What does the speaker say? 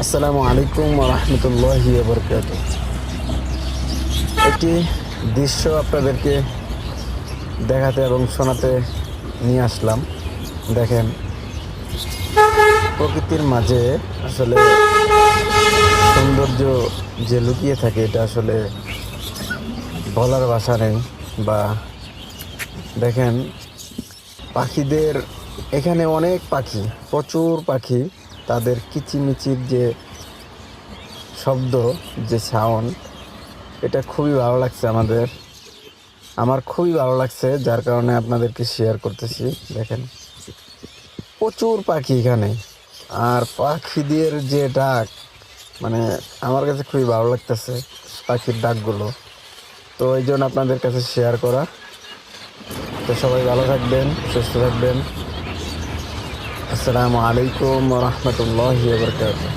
আসসালামু আলাইকুম ওয়া রাহমাতুল্লাহি ওয়া বারাকাতুহু। একটি দৃশ্য আপনাদেরকে দেখাতে এবং শোনাতে নিয়ে আসলাম। দেখেন, প্রকৃতির মাঝে আসলে সৌন্দর্য যে লুকিয়ে থাকে এটা আসলে বলার ভাষা নেই। বা দেখেন, পাখিদের এখানে অনেক পাখি, প্রচুর পাখি, তাদের কিচিমিচির যে শব্দ, যে সাউন্ড, এটা খুবই ভালো লাগছে আমার খুবই ভালো লাগছে, যার কারণে আপনাদেরকে শেয়ার করতেছি। দেখেন, প্রচুর পাখি এখানে, আর পাখিদের যে ডাক, মানে আমার কাছে খুবই ভালো লাগতেছে পাখির ডাকগুলো। তো এই জন্য আপনাদের কাছে শেয়ার করা। তো সবাই ভালো থাকবেন, সুস্থ থাকবেন। আসসালামু আলাইকুম ওয়া রাহমাতুল্লাহি ওয়া বারাকাতুহু।